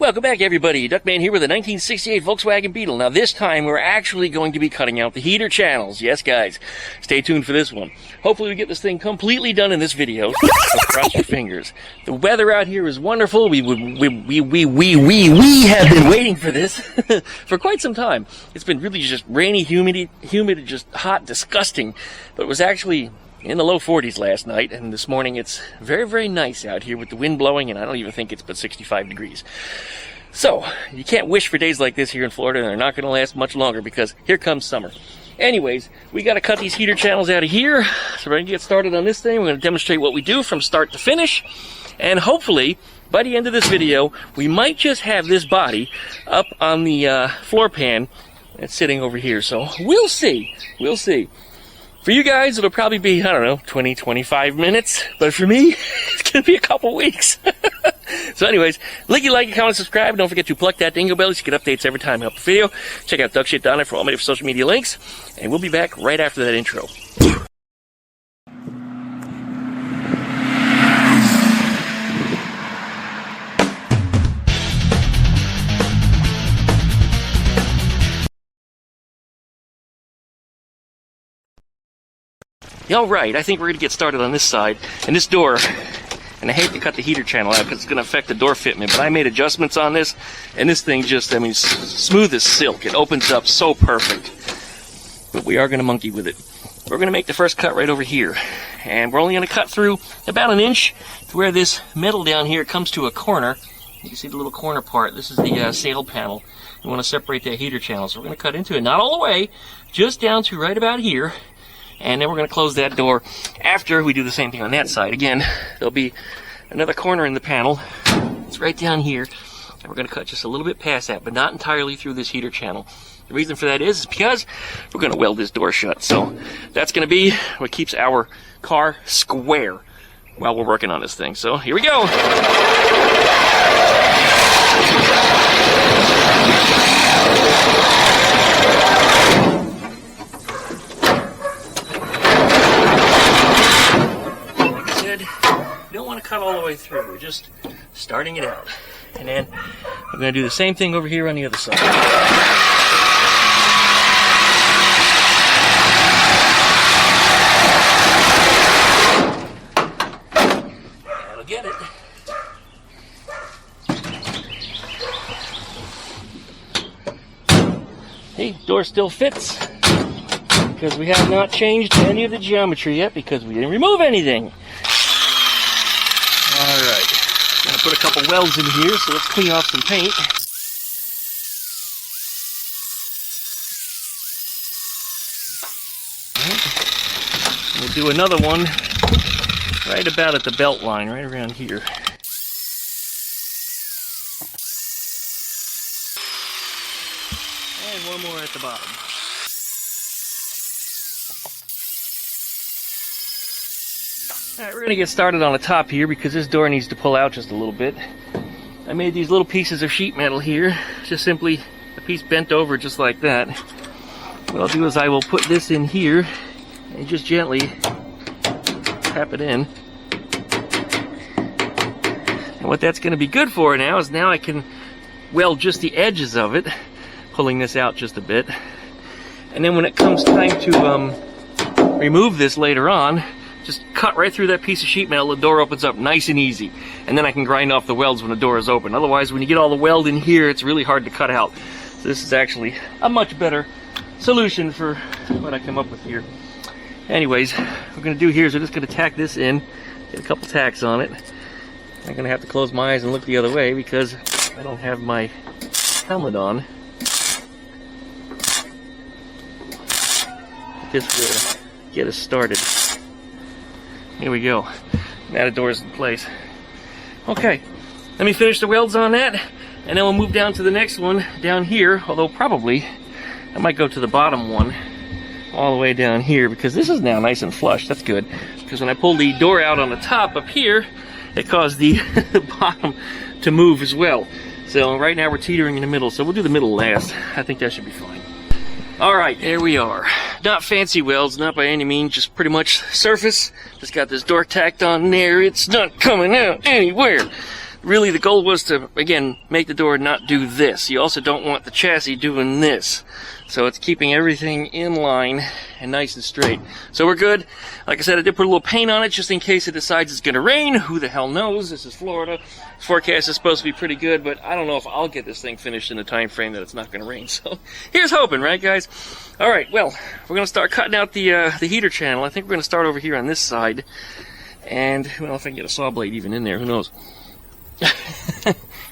Welcome back, everybody. Duckman here with a 1968 Volkswagen Beetle. Now, this time, we're actually going to be cutting out the heater channels. Yes, guys. Stay tuned for this one. Hopefully, we get this thing completely done in this video. So cross your fingers. The weather out here is wonderful. We have been waiting for this for quite some time. It's been really just rainy, humid, just hot, disgusting. But it was actually in the low 40s last night, and this morning it's very, very nice out here with the wind blowing, and I don't even think it's but 65 degrees. So, you can't wish for days like this here in Florida, and they're not going to last much longer because here comes summer. Anyways, we got to cut these heater channels out of here, so we're going to get started on this thing. We're going to demonstrate what we do from start to finish, and hopefully, by the end of this video, we might just have this body up on the floor pan that's sitting over here. So, we'll see. We'll see. For you guys, it'll probably be, I don't know, 20, 25 minutes. But for me, it's going to be a couple weeks. So anyways, like, comment, subscribe. Don't forget to pluck that dingo bell so you get updates every time I upload a video. Check out DuckShit for all my social media links. And we'll be back right after that intro. Alright, I think we're going to get started on this side. And this door, and I hate to cut the heater channel out because it's going to affect the door fitment, but I made adjustments on this, and this thing just, I mean, smooth as silk. It opens up so perfect. But we are going to monkey with it. We're going to make the first cut right over here. And we're only going to cut through about an inch to where this metal down here comes to a corner. You can see the little corner part. This is the sail panel. We want to separate that heater channel. So we're going to cut into it, not all the way, just down to right about here. And then we're going to close that door after we do the same thing on that side. Again, there'll be another corner in the panel. It's right down here. And we're going to cut just a little bit past that, but not entirely through this heater channel. The reason for that is because we're going to weld this door shut. So that's going to be what keeps our car square while we're working on this thing. So here we go. You don't want to cut all the way through. We're just starting it out. And then I'm going to do the same thing over here on the other side. That'll get it. Hey, door still fits because we have not changed any of the geometry yet because we didn't remove anything. Alright, gonna put a couple welds in here, so let's clean off some paint. Right. We'll do another one right about at the belt line, right around here. And one more at the bottom. Alright, we're going to get started on the top here because this door needs to pull out just a little bit. I made these little pieces of sheet metal here, just simply a piece bent over just like that. What I'll do is I will put this in here and just gently tap it in. And what that's going to be good for now is now I can weld just the edges of it, pulling this out just a bit. And then when it comes time to remove this later on, just cut right through that piece of sheet metal, the door opens up nice and easy. And then I can grind off the welds when the door is open. Otherwise, when you get all the weld in here, it's really hard to cut out. So this is actually a much better solution for what I come up with here. Anyways, what we're going to do here is we're just going to tack this in, get a couple tacks on it. I'm going to have to close my eyes and look the other way because I don't have my helmet on. This will get us started. Here we go. Now the door's in place. Okay, let me finish the welds on that, and then we'll move down to the next one down here, although probably I might go to the bottom one all the way down here because this is now nice and flush. That's good, because when I pulled the door out on the top up here, it caused the bottom to move as well. So right now we're teetering in the middle, so we'll do the middle last. I think that should be fine. Alright, there we are. Not fancy welds, not by any means, just pretty much surface. Just got this door tacked on there. It's not coming out anywhere. really the goal was to, again, make the door not do this. You also don't want the chassis doing this. So it's keeping everything in line and nice and straight. So we're good. Like I said, I did put a little paint on it just in case it decides it's going to rain. Who the hell knows? This is Florida. Forecast is supposed to be pretty good, but I don't know if I'll get this thing finished in the time frame that it's not going to rain. So here's hoping, right, guys? All right, well, we're going to start cutting out the heater channel. I think we're going to start over here on this side. And, well, if I can get a saw blade even in there, who knows?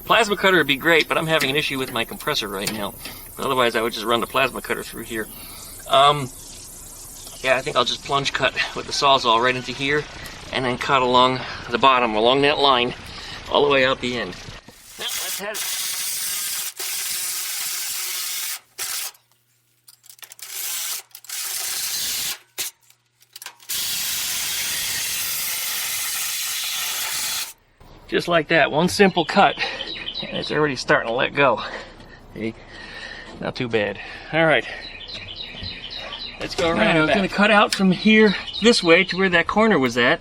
Plasma cutter would be great, but I'm having an issue with my compressor right now. Otherwise, I would just run the plasma cutter through here. Yeah, I think I'll just plunge cut with the Sawzall right into here, and then cut along the bottom, along that line, all the way out the end. Now, let's head. Just like that, one simple cut, and it's already starting to let go. See? Not too bad. All right, let's go around. I was going to cut out from here this way to where that corner was at,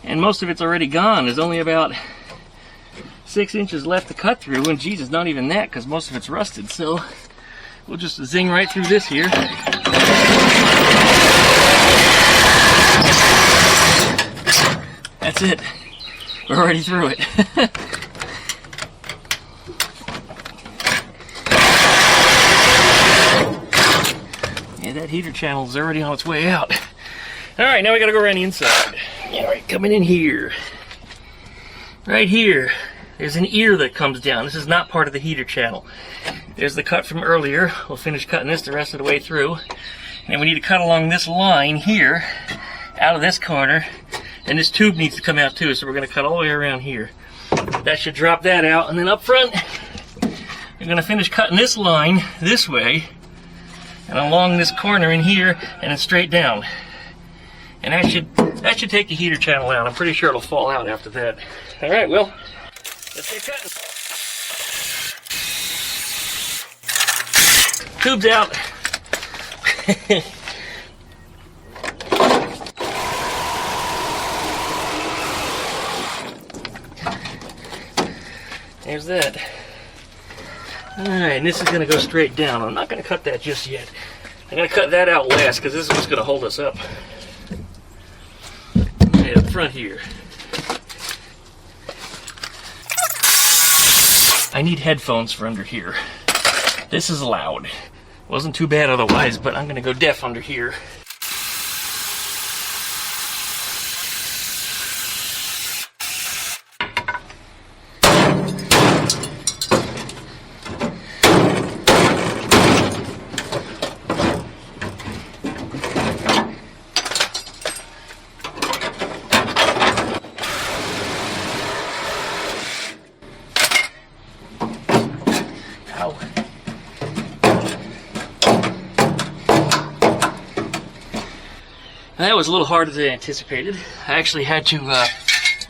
and most of it's already gone. There's only about 6 inches left to cut through, and geez, it's not even that because most of it's rusted. So we'll just zing right through this here. That's it. We're already through it. Yeah, that heater channel is already on its way out. All right, now we gotta go around the inside. All right, coming in here. Right here, there's an ear that comes down. This is not part of the heater channel. There's the cut from earlier. We'll finish cutting this the rest of the way through. And we need to cut along this line here, out of this corner. And this tube needs to come out too, so we're going to cut all the way around here. That should drop that out. And then up front, we're going to finish cutting this line this way, and along this corner in here, and then straight down. And that should take the heater channel out. I'm pretty sure it'll fall out after that. All right, well, let's get cutting. Tube's out. There's that. Alright, and this is going to go straight down. I'm not going to cut that just yet. I'm going to cut that out last because this is what's going to hold us up. Okay, up front here. I need headphones for under here. This is loud. Wasn't too bad otherwise, but I'm going to go deaf under here. That was a little harder than anticipated. I actually had to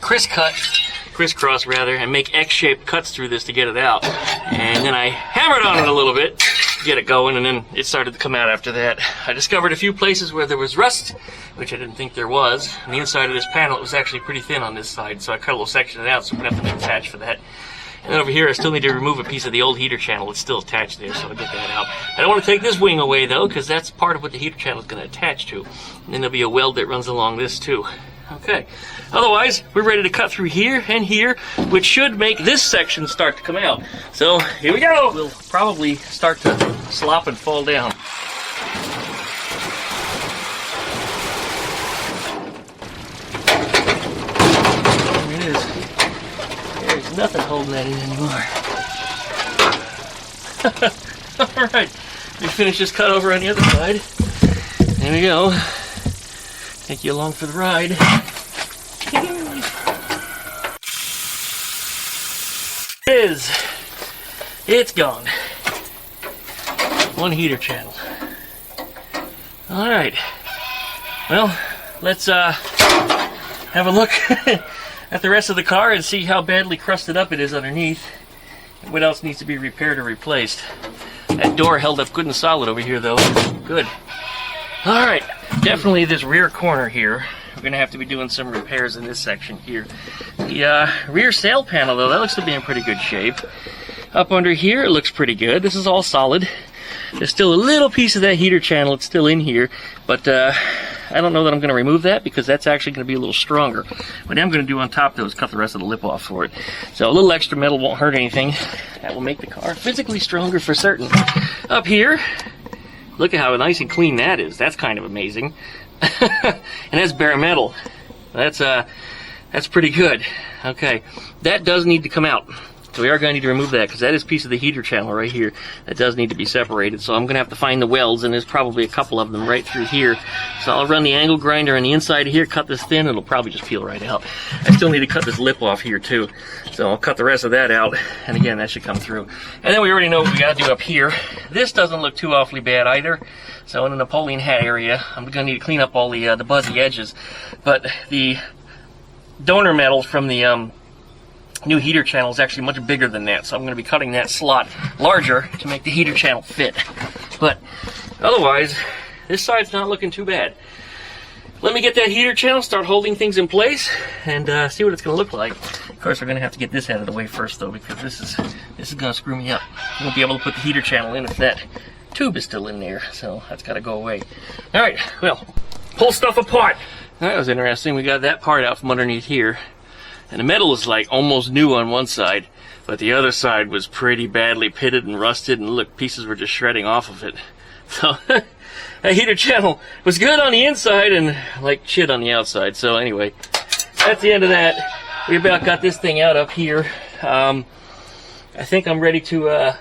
crisscross rather, and make X-shaped cuts through this to get it out. And then I hammered on it a little bit to get it going, and then it started to come out after that. I discovered a few places where there was rust, which I didn't think there was. On the inside of this panel, it was actually pretty thin on this side, so I cut a little section of it out, so I'm gonna have to make a patch for that. And then over here, I still need to remove a piece of the old heater channel. It's still attached there, so I'll get that out. I don't want to take this wing away, though, because that's part of what the heater channel is going to attach to. And then there'll be a weld that runs along this, too. Okay. Otherwise, we're ready to cut through here and here, which should make this section start to come out. So, here we go! We'll probably start to slop and fall down. There it is. There's nothing holding that in anymore. Alright, we finish this cut over on the other side. There we go. Take you along for the ride. It is. It's gone. One heater channel. Alright. Well, let's have a look at the rest of the car and see how badly crusted up it is underneath. And what else needs to be repaired or replaced. That door held up good and solid over here, though. Good. Alright, definitely this rear corner here we're going to have to be doing some repairs in this section here. The rear sail panel, though, that looks to be in pretty good shape. Up under here, it looks pretty good. This is all solid. There's still a little piece of that heater channel. It's still in here, but I don't know that I'm going to remove that because that's actually going to be a little stronger. What I'm going to do on top, though, is cut the rest of the lip off for it. So a little extra metal won't hurt anything. That will make the car physically stronger for certain. Up here, look at how nice and clean that is. That's kind of amazing. And that's bare metal. That's pretty good. Okay, that does need to come out. So we are going to need to remove that because that is a piece of the heater channel right here that does need to be separated. So I'm going to have to find the welds, and there's probably a couple of them right through here. So I'll run the angle grinder on the inside of here, cut this thin, and it'll probably just peel right out. I still need to cut this lip off here too. So I'll cut the rest of that out, and again, that should come through. And then we already know what we got to do up here. This doesn't look too awfully bad either. So in the Napoleon hat area, I'm going to need to clean up all the buzzy edges. But the donor metal from the new heater channel is actually much bigger than that, so I'm going to be cutting that slot larger to make the heater channel fit. But otherwise, this side's not looking too bad. Let me get that heater channel, start holding things in place, and see what it's going to look like. Of course, we're going to have to get this out of the way first, though, because this is going to screw me up. I won't be able to put the heater channel in if that tube is still in there, so that's got to go away. All right, well, pull stuff apart. That was interesting. We got that part out from underneath here. And the metal is like almost new on one side, but the other side was pretty badly pitted and rusted, and look, pieces were just shredding off of it. So that heater channel was good on the inside and like shit on the outside. So anyway, that's the end of that. We about got this thing out up here. I think I'm ready to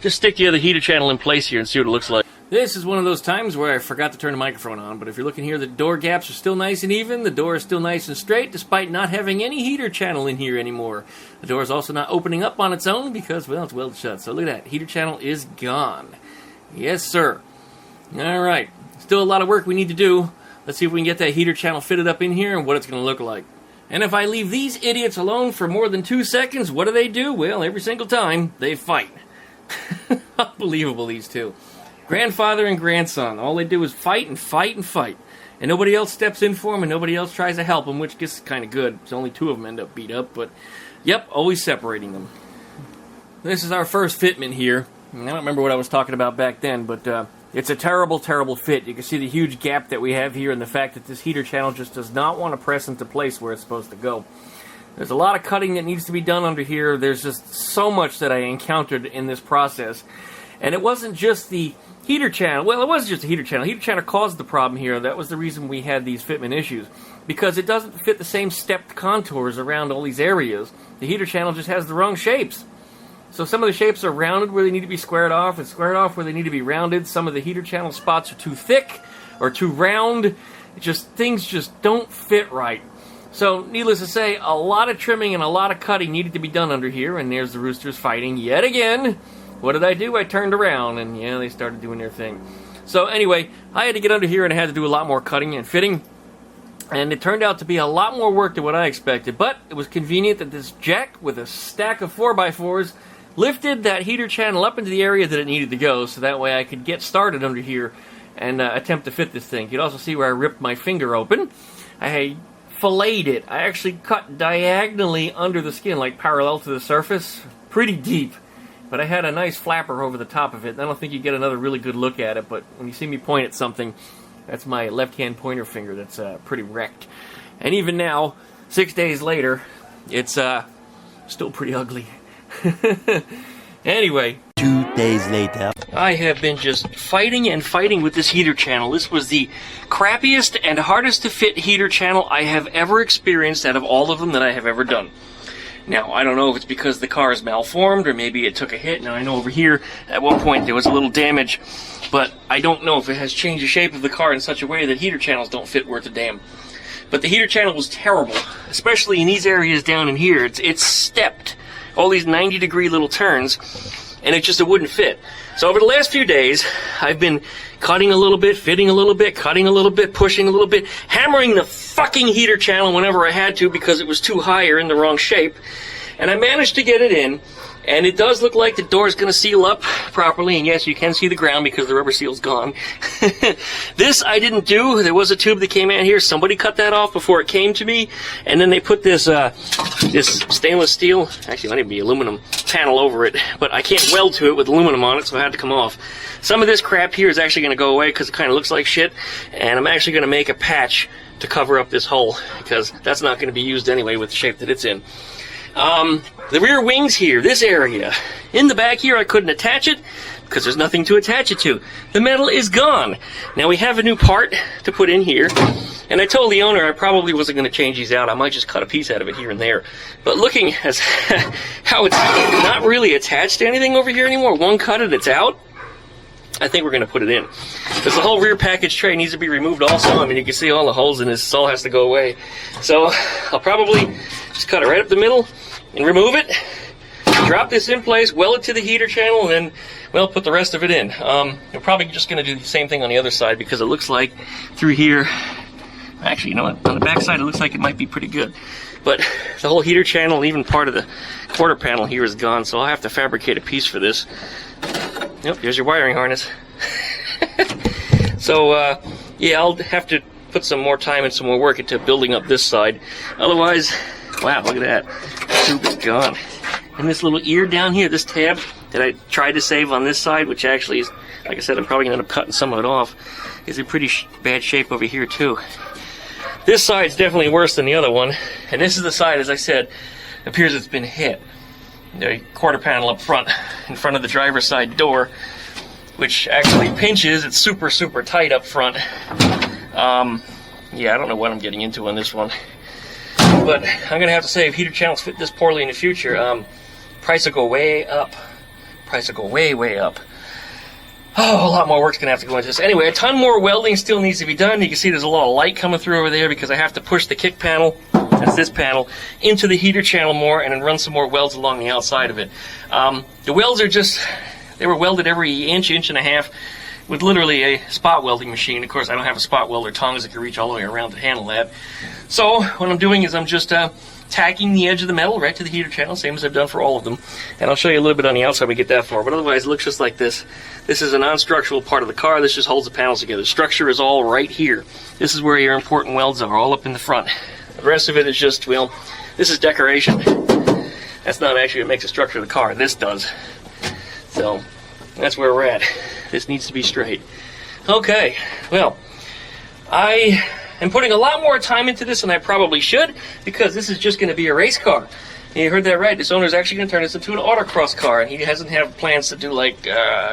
just stick the other heater channel in place here and see what it looks like. This is one of those times where I forgot to turn the microphone on, but if you're looking here, the door gaps are still nice and even. The door is still nice and straight, despite not having any heater channel in here anymore. The door is also not opening up on its own because, well, it's welded shut. So look at that. Heater channel is gone. Yes, sir. All right. Still a lot of work we need to do. Let's see if we can get that heater channel fitted up in here and what it's going to look like. And if I leave these idiots alone for more than 2 seconds, what do? Well, every single time, they fight. Unbelievable, these two. Grandfather and grandson. All they do is fight and fight and fight. And nobody else steps in for them, and nobody else tries to help them, which gets kind of good. So only 2 of them end up beat up, but yep, always separating them. This is our first fitment here. I don't remember what I was talking about back then, but it's a terrible, terrible fit. You can see the huge gap that we have here and the fact that this heater channel just does not want to press into place where it's supposed to go. There's a lot of cutting that needs to be done under here. There's just so much that I encountered in this process. And it wasn't just the heater channel. Well, it was just a heater channel. Heater channel caused the problem here. That was the reason we had these fitment issues. Because it doesn't fit the same stepped contours around all these areas. The heater channel just has the wrong shapes. So some of the shapes are rounded where they need to be squared off, and squared off where they need to be rounded. Some of the heater channel spots are too thick or too round. Things just don't fit right. So, needless to say, a lot of trimming and a lot of cutting needed to be done under here, and there's the roosters fighting yet again. What did I do? I turned around, and yeah, they started doing their thing. So anyway, I had to get under here, and I had to do a lot more cutting and fitting, and it turned out to be a lot more work than what I expected, but it was convenient that this jack with a stack of 4x4s lifted that heater channel up into the area that it needed to go, so that way I could get started under here and attempt to fit this thing. You can also see where I ripped my finger open. I filleted it. I actually cut diagonally under the skin, like parallel to the surface, pretty deep. But I had a nice flapper over the top of it. I don't think you get another really good look at it, but when you see me point at something, that's my left-hand pointer finger that's pretty wrecked. And even now, 6 days later, it's still pretty ugly. Anyway. 2 days later. I have been just fighting and fighting with this heater channel. This was the crappiest and hardest to fit heater channel I have ever experienced out of all of them that I have ever done. Now, I don't know if it's because the car is malformed or maybe it took a hit. Now, I know over here at one point there was a little damage, but I don't know if it has changed the shape of the car in such a way that heater channels don't fit worth a damn. But the heater channel was terrible, especially in these areas down in here. It's stepped, all these 90-degree little turns, and it wouldn't fit. So over the last few days, I've been cutting a little bit, fitting a little bit, cutting a little bit, pushing a little bit, hammering the fucking heater channel whenever I had to because it was too high or in the wrong shape. And I managed to get it in, And it does look like the door is going to seal up properly, and yes, you can see the ground because the rubber seal's gone. This I didn't do. There was a tube that came out here. Somebody cut that off before it came to me, and then they put this this stainless steel, actually it might even be aluminum, panel over it, but I can't weld to it with aluminum on it, so I had to come off. Some of this crap here is actually going to go away because it kind of looks like shit, and I'm actually going to make a patch to cover up this hole because that's not going to be used anyway with the shape that it's in. The rear wings here, this area. In the back here I couldn't attach it because there's nothing to attach it to. The metal is gone. Now we have a new part to put in here, and I told the owner I probably wasn't going to change these out. I might just cut a piece out of it here and there. But looking as how it's not really attached to anything over here anymore, one cut and it's out, I think we're going to put it in. Because the whole rear package tray needs to be removed also. I mean, you can see all the holes in this. This all has to go away. So I'll probably just cut it right up the middle and remove it. Drop this in place, weld it to the heater channel, and then, well, put the rest of it in. We're probably just going to do the same thing on the other side because it looks like through here, actually, you know what, on the back side it looks like it might be pretty good. But the whole heater channel and even part of the quarter panel here is gone, so I'll have to fabricate a piece for this. Yep, here's your wiring harness. So, yeah, I'll have to put some more time and some more work into building up this side. Otherwise, wow, look at that. The tube is gone. And this little ear down here, this tab that I tried to save on this side, which actually is, like I said, I'm probably going to end up cutting some of it off, is in pretty bad shape over here too. This side's definitely worse than the other one. And this is the side, as I said, appears it's been hit. The quarter panel up front, in front of the driver's side door, which actually pinches. It's super, super tight up front. Yeah, I don't know what I'm getting into on this one. But I'm going to have to say, if heater channels fit this poorly in the future, price will go way up. Price will go way, way up. Oh, a lot more work's going to have to go into this. Anyway, a ton more welding still needs to be done. You can see there's a lot of light coming through over there because I have to push the kick panel, that's this panel, into the heater channel more and then run some more welds along the outside of it. The welds are just, they were welded every inch, inch and a half with literally a spot welding machine. Of course, I don't have a spot welder tongs that can reach all the way around to handle that. So what I'm doing is I'm just tacking the edge of the metal right to the heater channel, same as I've done for all of them. And I'll show you a little bit on the outside when we get that far. But otherwise, it looks just like this. This is a non-structural part of the car. This just holds the panels together. The structure is all right here. This is where your important welds are, all up in the front. The rest of it is just, well, this is decoration. That's not actually what makes the structure of the car. This does. So that's where we're at. This needs to be straight. Okay, well, I am putting a lot more time into this than I probably should because this is just going to be a race car. You heard that right. This owner is actually going to turn this into an autocross car, and he doesn't have plans to do like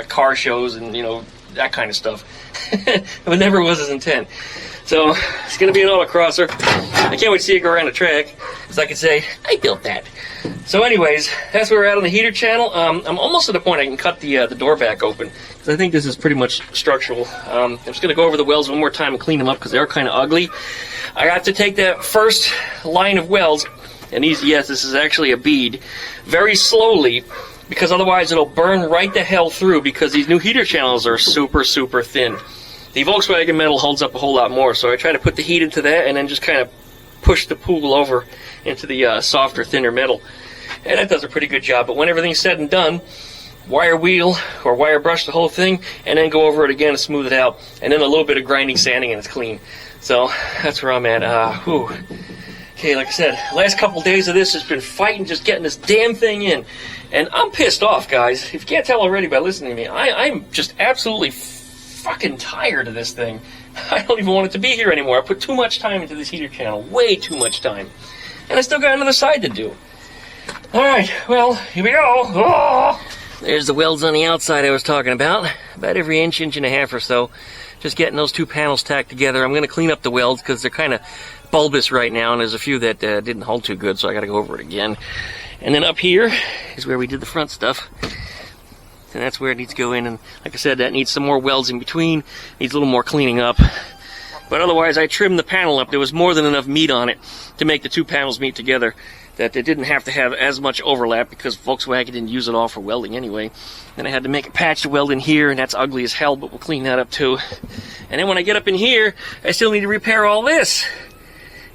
car shows and, you know, that kind of stuff. It never was his intent. So it's going to be an autocrosser. I can't wait to see it go around the track, so I can say, I built that. So anyways, that's where we're at on the heater channel. I'm almost at the point I can cut the door back open, because I think this is pretty much structural. I'm just going to go over the welds one more time and clean them up, because they're kind of ugly. I have to take that first line of welds, and these, yes, this is actually a bead, very slowly, because otherwise it'll burn right the hell through, because these new heater channels are super, super thin. The Volkswagen metal holds up a whole lot more, so I try to put the heat into that and then just kind of push the pool over into the softer, thinner metal. And that does a pretty good job. But when everything's said and done, wire wheel or wire brush the whole thing and then go over it again to smooth it out. And then a little bit of grinding, sanding, and it's clean. So that's where I'm at. Okay, like I said, last couple days of this has been fighting just getting this damn thing in. And I'm pissed off, guys. If you can't tell already by listening to me, I'm just absolutely fucking tired of this thing. I don't even want it to be here anymore. I put too much time into this heater channel, way too much time. And I still got another side to do. Alright, well, here we go. Oh! There's the welds on the outside I was talking about every inch, inch and a half or so. Just getting those two panels tacked together. I'm going to clean up the welds because they're kind of bulbous right now, and there's a few that didn't hold too good, so I got to go over it again. And then up here is where we did the front stuff. And that's where it needs to go in, and like I said, that needs some more welds in between, needs a little more cleaning up. But otherwise, I trimmed the panel up. There was more than enough meat on it to make the two panels meet together, that they didn't have to have as much overlap because Volkswagen didn't use it all for welding anyway. Then I had to make a patch to weld in here, and that's ugly as hell, but we'll clean that up too. And then when I get up in here, I still need to repair all this.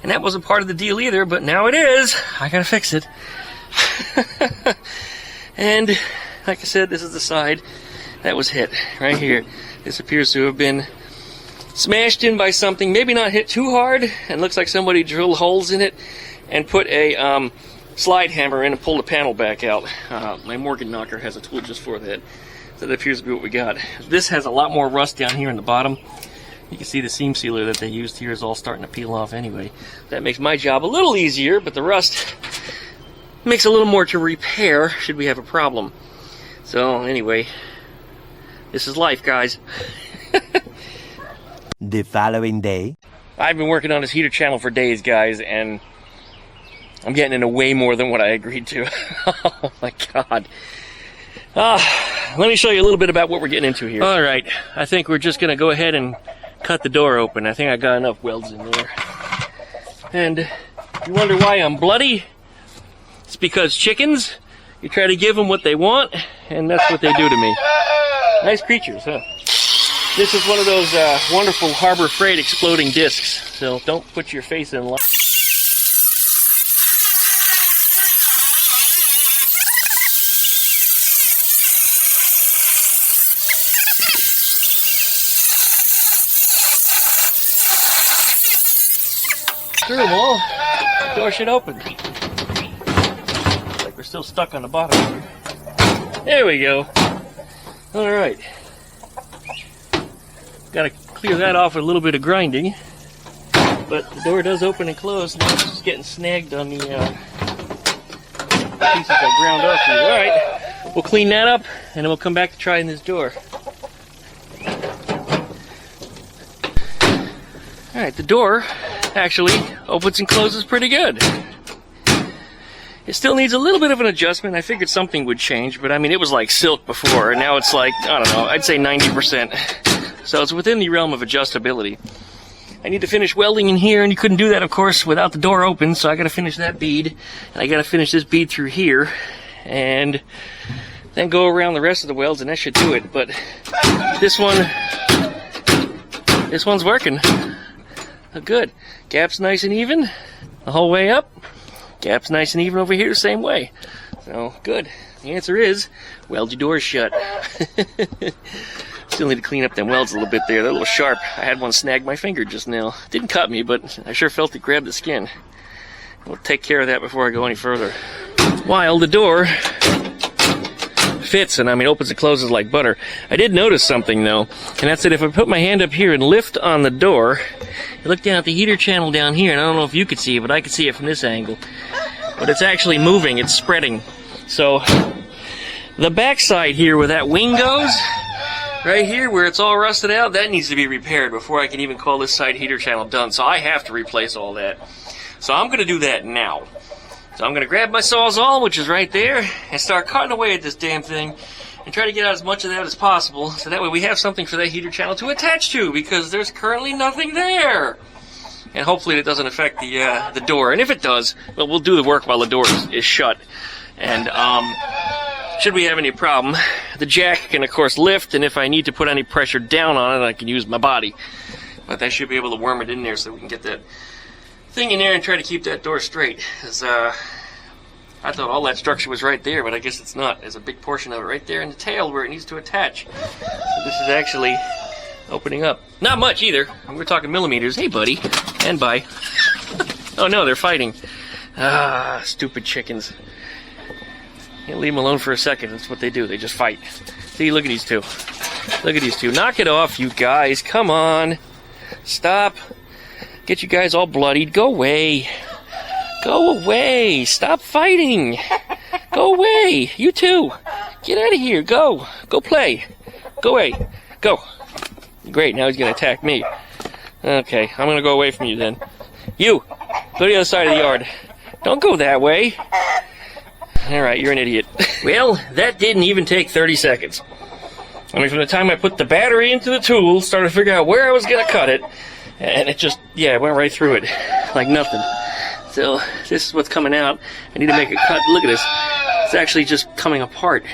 And that wasn't part of the deal either, but now it is. I gotta fix it. And like I said, this is the side that was hit right here. This appears to have been smashed in by something, maybe not hit too hard, and looks like somebody drilled holes in it and put a slide hammer in and pulled the panel back out. My Morgan knocker has a tool just for that. So that appears to be what we got. This has a lot more rust down here in the bottom. You can see the seam sealer that they used here is all starting to peel off anyway. That makes my job a little easier, but the rust makes a little more to repair should we have a problem. So anyway, this is life, guys. The following day. I've been working on this heater channel for days, guys, and I'm getting into way more than what I agreed to. Oh my god. Let me show you a little bit about what we're getting into here. Alright, I think we're just going to go ahead and cut the door open. I think I got enough welds in there. And you wonder why I'm bloody? It's because chickens, you try to give them what they want, and that's what they do to me. Nice creatures, huh? This is one of those wonderful Harbor Freight exploding discs, so don't put your face in line. Through them all. The door should open. Looks like we're still stuck on the bottom here. There we go. Alright. Gotta clear that off with a little bit of grinding. But the door does open and close. Now it's just getting snagged on the pieces I ground off here. Alright. We'll clean that up and then we'll come back to trying this door. Alright, the door actually opens and closes pretty good. It still needs a little bit of an adjustment. I figured something would change, but I mean, it was like silk before, and now it's like, I don't know, I'd say 90%. So it's within the realm of adjustability. I need to finish welding in here, and you couldn't do that, of course, without the door open, so I gotta finish that bead, and I gotta finish this bead through here, and then go around the rest of the welds, and that should do it. But this one's working. Good. Gap's nice and even the whole way up. Gap's nice and even over here the same way. So, good. The answer is, weld your doors shut. Still need to clean up them welds a little bit there. They're a little sharp. I had one snag my finger just now. Didn't cut me, but I sure felt it grab the skin. We'll take care of that before I go any further. While the door fits, and I mean opens and closes like butter. I did notice something though, and that's that if I put my hand up here and lift on the door, you look down at the heater channel down here, and I don't know if you could see it, but I could see it from this angle. But it's actually moving, it's spreading. So the backside here where that wing goes, right here where it's all rusted out, that needs to be repaired before I can even call this side heater channel done. So I have to replace all that. So I'm going to do that now. So I'm going to grab my Sawzall, which is right there, and start cutting away at this damn thing and try to get out as much of that as possible, so that way we have something for that heater channel to attach to, because there's currently nothing there. And hopefully it doesn't affect the door. And if it does, well, we'll do the work while the door is shut. And should we have any problem, the jack can of course lift, and if I need to put any pressure down on it, I can use my body. But that should be able to worm it in there so we can get that thing in there and try to keep that door straight. Because I thought all that structure was right there, but I guess it's not. There's a big portion of it right there in the tail where it needs to attach. So this is actually opening up. Not much either. We're talking millimeters. Hey, buddy. And bye. Oh no, they're fighting. Ah, stupid chickens. Can't leave them alone for a second. That's what they do. They just fight. See, look at these two. Look at these two. Knock it off, you guys. Come on. Stop. Get you guys all bloodied. Go away. Go away. Stop fighting. Go away. You too. Get out of here. Go. Go play. Go away. Go. Great. Now he's going to attack me. Okay. I'm going to go away from you then. You. Go to the other side of the yard. Don't go that way. Alright, you're an idiot. Well, that didn't even take 30 seconds. I mean, from the time I put the battery into the tool, started to figure out where I was going to cut it, and it just, yeah, it went right through it. Like nothing. So, this is what's coming out. I need to make a cut. Look at this. It's actually just coming apart.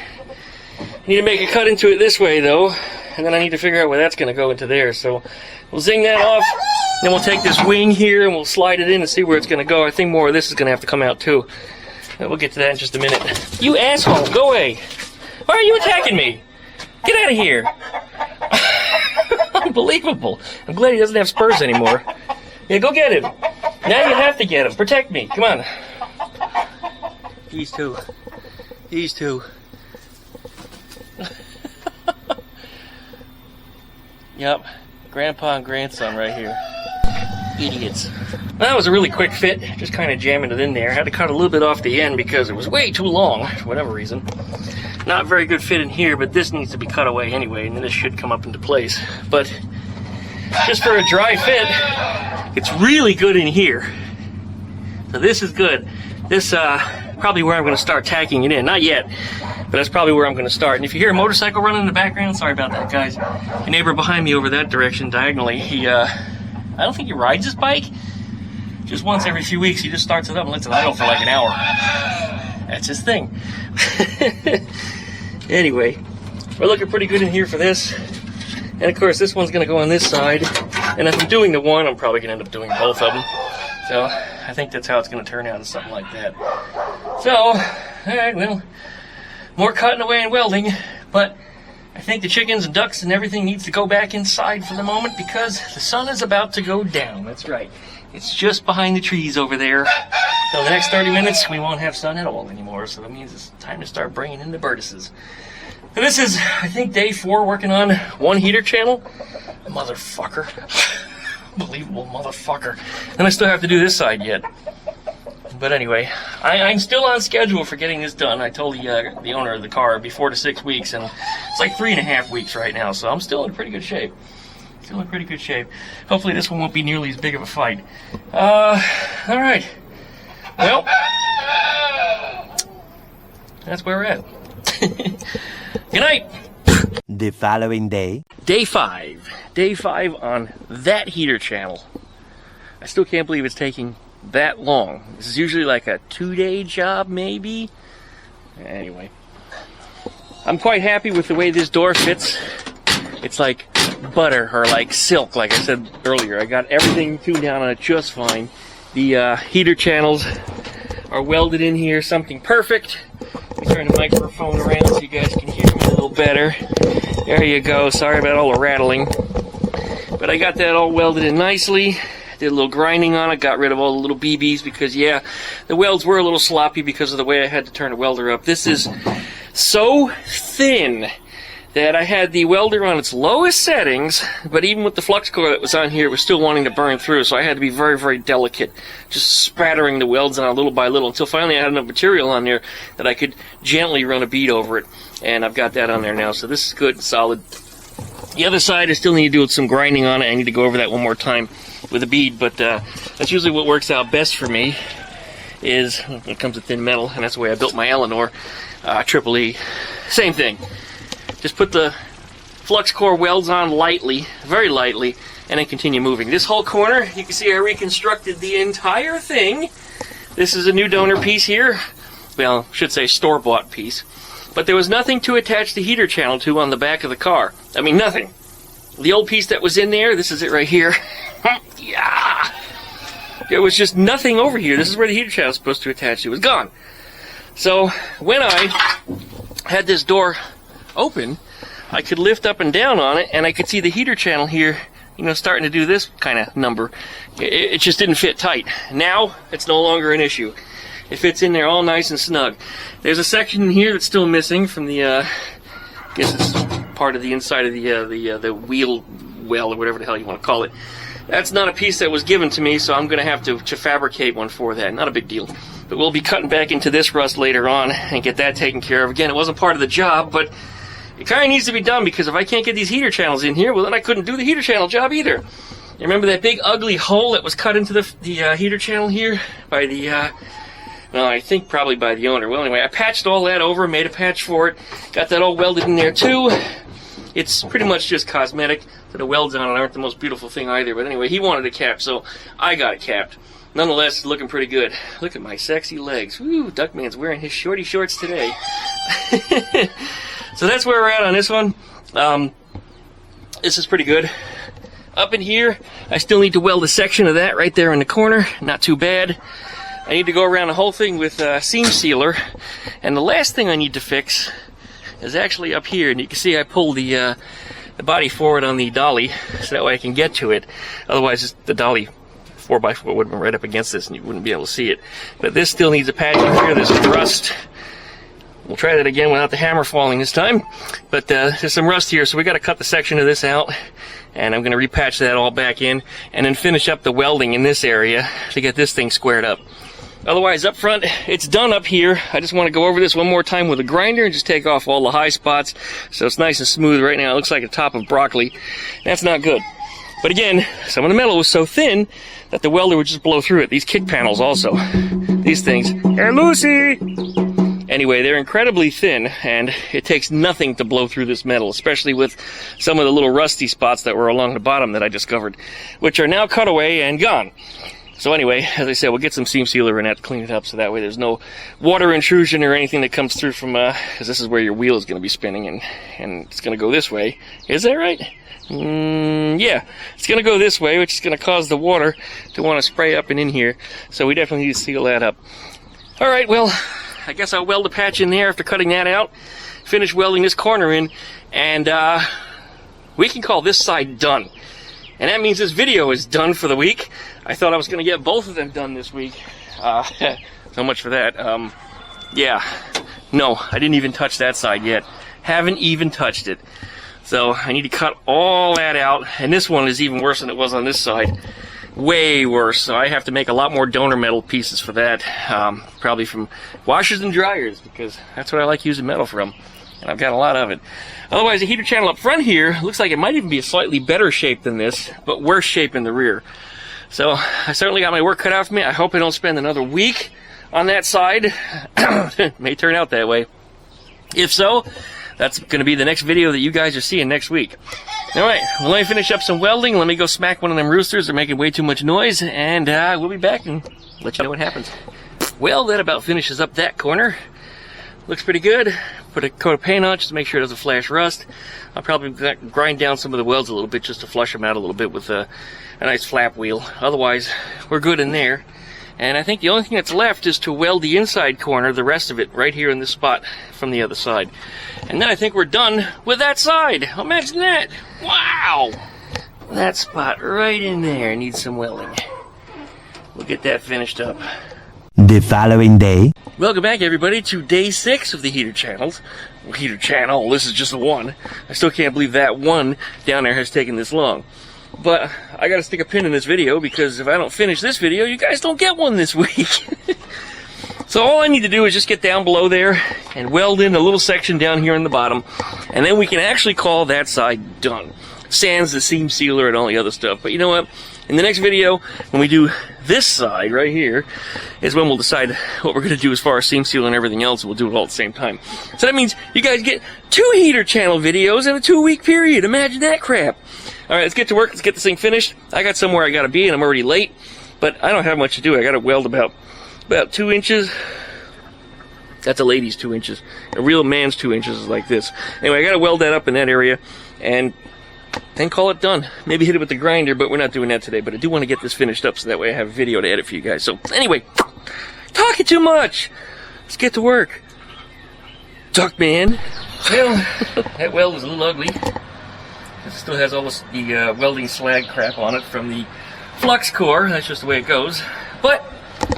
I need to make a cut into it this way, though, and then I need to figure out where that's going to go into there. So, we'll zing that off, then we'll take this wing here and we'll slide it in and see where it's going to go. I think more of this is going to have to come out, too. We'll get to that in just a minute. You asshole, go away. Why are you attacking me? Get out of here. Unbelievable. I'm glad he doesn't have spurs anymore. Yeah, go get him. Now you have to get him. Protect me. Come on. These two. These two. Yep. Grandpa and grandson right here. Idiots. Well, that was a really quick fit. Just kind of jamming it in there. Had to cut a little bit off the end because it was way too long, for whatever reason. Not very good fit in here, but this needs to be cut away anyway, and then this should come up into place. But just for a dry fit, it's really good in here. So this is good. This probably where I'm going to start tacking it in. Not yet, but that's probably where I'm going to start. And if you hear a motorcycle running in the background, sorry about that, guys. The neighbor behind me over that direction, diagonally, he, I don't think he rides his bike. Just once every few weeks, he just starts it up and lets it idle for like an hour. That's his thing. Anyway, we're looking pretty good in here for this. And of course, this one's going to go on this side. And if I'm doing the one, I'm probably going to end up doing both of them. So I think that's how it's going to turn out, is something like that. So, all right, well, more cutting away and welding. But I think the chickens and ducks and everything needs to go back inside for the moment because the sun is about to go down. That's right. It's just behind the trees over there. So the next 30 minutes, we won't have sun at all anymore. So that means it's time to start bringing in the birdices. And this is, I think, day 4 working on one heater channel. Motherfucker. Unbelievable motherfucker. And I still have to do this side yet. But anyway, I'm still on schedule for getting this done. I told the owner of the car it'd be 4 to 6 weeks, and it's like 3.5 weeks right now. So I'm still in pretty good shape. Still in pretty good shape. Hopefully this one won't be nearly as big of a fight. All right. Well, that's where we're at. Good night. The following day. Day 5. Day 5 on that heater channel. I still can't believe it's taking that long. This is usually like a 2-day job, maybe. Anyway, I'm quite happy with the way this door fits. It's like butter or like silk, like I said earlier. I got everything tuned down on it just fine. The heater channels are welded in here, something perfect. Let me turn the microphone around so you guys can hear me a little better. There you go. Sorry about all the rattling. But I got that all welded in nicely. Did a little grinding on it, got rid of all the little BBs because, yeah, the welds were a little sloppy because of the way I had to turn the welder up. This is so thin that I had the welder on its lowest settings, but even with the flux core that was on here, it was still wanting to burn through, so I had to be very, very delicate, just spattering the welds on little by little until finally I had enough material on there that I could gently run a bead over it, and I've got that on there now, so this is good and solid. The other side, I still need to do some grinding on it. I need to go over that one more time with a bead, but that's usually what works out best for me is when it comes to thin metal, and that's the way I built my Eleanor Triple E. Same thing. Just put the flux core welds on lightly, very lightly, and then continue moving. This whole corner, you can see I reconstructed the entire thing. This is a new donor piece here. Well, I should say store-bought piece. But there was nothing to attach the heater channel to on the back of the car. I mean, nothing. The old piece that was in there, this is it right here. Yeah! There was just nothing over here. This is where the heater channel is supposed to attach to. It was gone. So, when I had this door open, I could lift up and down on it, and I could see the heater channel here, you know, starting to do this kind of number. It just didn't fit tight. Now, it's no longer an issue. It fits in there all nice and snug. There's a section in here that's still missing from the, I guess it's part of the inside of the wheel well, or whatever the hell you want to call it. That's not a piece that was given to me, so I'm going to have to fabricate one for that. Not a big deal. But we'll be cutting back into this rust later on and get that taken care of. Again, it wasn't part of the job, but it kind of needs to be done because if I can't get these heater channels in here, well, then I couldn't do the heater channel job either. You remember that big ugly hole that was cut into the heater channel here by the, no, I think probably by the owner. Well, anyway, I patched all that over, made a patch for it, got that all welded in there too. It's pretty much just cosmetic, so the welds on it aren't the most beautiful thing either. But anyway, he wanted it capped, so I got it capped. Nonetheless, it's looking pretty good. Look at my sexy legs. Woo, Duckman's wearing his shorty shorts today. So that's where we're at on this one. This is pretty good. Up in here, I still need to weld a section of that right there in the corner. Not too bad. I need to go around the whole thing with seam sealer. And the last thing I need to fix is actually up here. And you can see I pulled the body forward on the dolly so that way I can get to it. Otherwise, the dolly 4x4 would have been right up against this and you wouldn't be able to see it. But this still needs a patching here. There's some rust. We'll try that again without the hammer falling this time. But there's some rust here, so we got to cut the section of this out. And I'm going to repatch that all back in and then finish up the welding in this area to get this thing squared up. Otherwise, up front, it's done up here. I just want to go over this one more time with a grinder and just take off all the high spots so it's nice and smooth. Right now, it looks like a top of broccoli. That's not good. But again, some of the metal was so thin that the welder would just blow through it. These kick panels also. These things. Hey, Lucy! Anyway, they're incredibly thin, and it takes nothing to blow through this metal, especially with some of the little rusty spots that were along the bottom that I discovered, which are now cut away and gone. So anyway, as I said, we'll get some seam sealer and that to clean it up so that way there's no water intrusion or anything that comes through from, because this is where your wheel is going to be spinning, and it's going to go this way. Is that right? Yeah, it's going to go this way, which is going to cause the water to want to spray up and in here, so we definitely need to seal that up. Alright, well, I guess I'll weld a patch in there after cutting that out, finish welding this corner in, and we can call this side done. And that means this video is done for the week. I thought I was going to get both of them done this week. So much for that. Yeah, no, I didn't even touch that side yet. Haven't even touched it. So I need to cut all that out, and this one is even worse than it was on this side. Way worse, so I have to make a lot more donor metal pieces for that. Probably from washers and dryers, because that's what I like using metal from. And I've got a lot of it. Otherwise, the heater channel up front here looks like it might even be a slightly better shape than this, but worse shape in the rear. So I certainly got my work cut out for me. I hope I don't spend another week on that side. It may turn out that way. If so, that's going to be the next video that you guys are seeing next week. Alright, well, let me finish up some welding. Let me go smack one of them roosters. They're making way too much noise, and we'll be back and let you know what happens. Well, that about finishes up that corner. Looks pretty good. Put a coat of paint on just to make sure it doesn't flash rust. I'll probably grind down some of the welds a little bit just to flush them out a little bit with a nice flap wheel. Otherwise, we're good in there. And I think the only thing that's left is to weld the inside corner, the rest of it, right here in this spot from the other side. And then I think we're done with that side. Imagine that. Wow! That spot right in there needs some welding. We'll get that finished up. The following day. Welcome back, everybody, to day 6 of the heater channels. Well, heater channel, this is just one. I still can't believe that one down there has taken this long. But I gotta stick a pin in this video, because if I don't finish this video, you guys don't get one this week. So all I need to do is just get down below there and weld in a little section down here in the bottom, and then we can actually call that side done. Sans the seam sealer and all the other stuff. But you know what? In the next video, when we do this side right here, is when we'll decide what we're going to do as far as seam seal and everything else. We'll do it all at the same time. So that means you guys get 2 heater channel videos in a 2-week period. Imagine that crap. Alright, let's get to work. Let's get this thing finished. I got somewhere I got to be, and I'm already late. But I don't have much to do. I got to weld about 2 inches. That's a lady's 2 inches. A real man's 2 inches is like this. Anyway, I got to weld that up in that area, and then call it done. Maybe hit it with the grinder, but we're not doing that today. But I do want to get this finished up so that way I have a video to edit for you guys. So anyway, talking too much. Let's get to work. Duckman. Well, that weld was a little ugly. It still has all the welding slag crap on it from the flux core. That's just the way it goes. But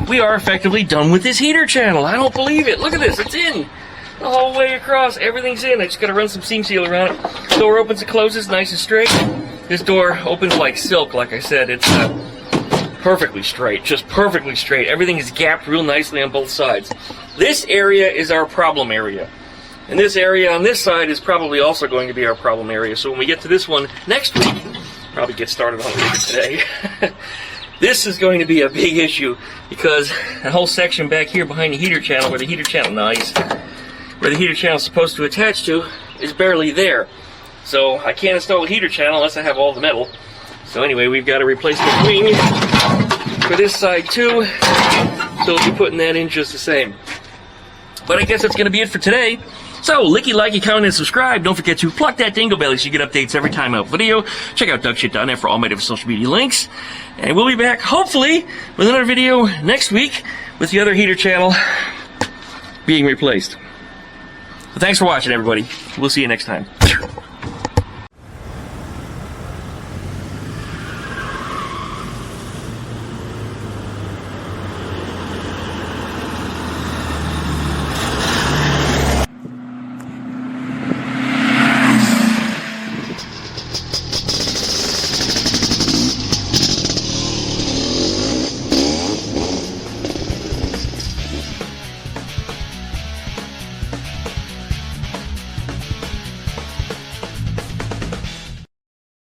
we are effectively done with this heater channel. I don't believe it. Look at this. It's in. The whole way across. Everything's in. I just gotta run some seam sealer around it. Door opens and closes nice and straight. This door opens like silk, like I said. It's perfectly straight. Just perfectly straight. Everything is gapped real nicely on both sides. This area is our problem area. And this area on this side is probably also going to be our problem area. So when we get to this one next week, probably get started on it today. This is going to be a big issue, because that whole section back here behind the heater channel, where the heater channel where the heater channel is supposed to attach to, is barely there. So I can't install a heater channel unless I have all the metal. So anyway, we've got to replace the wing for this side too. So we'll be putting that in just the same. But I guess that's going to be it for today. So, licky, likey, comment, and subscribe. Don't forget to pluck that dingle bell so you get updates every time I upload a video. Check out duckshit.net for all my different social media links. And we'll be back, hopefully, with another video next week with the other heater channel being replaced. So thanks for watching, everybody. We'll see you next time.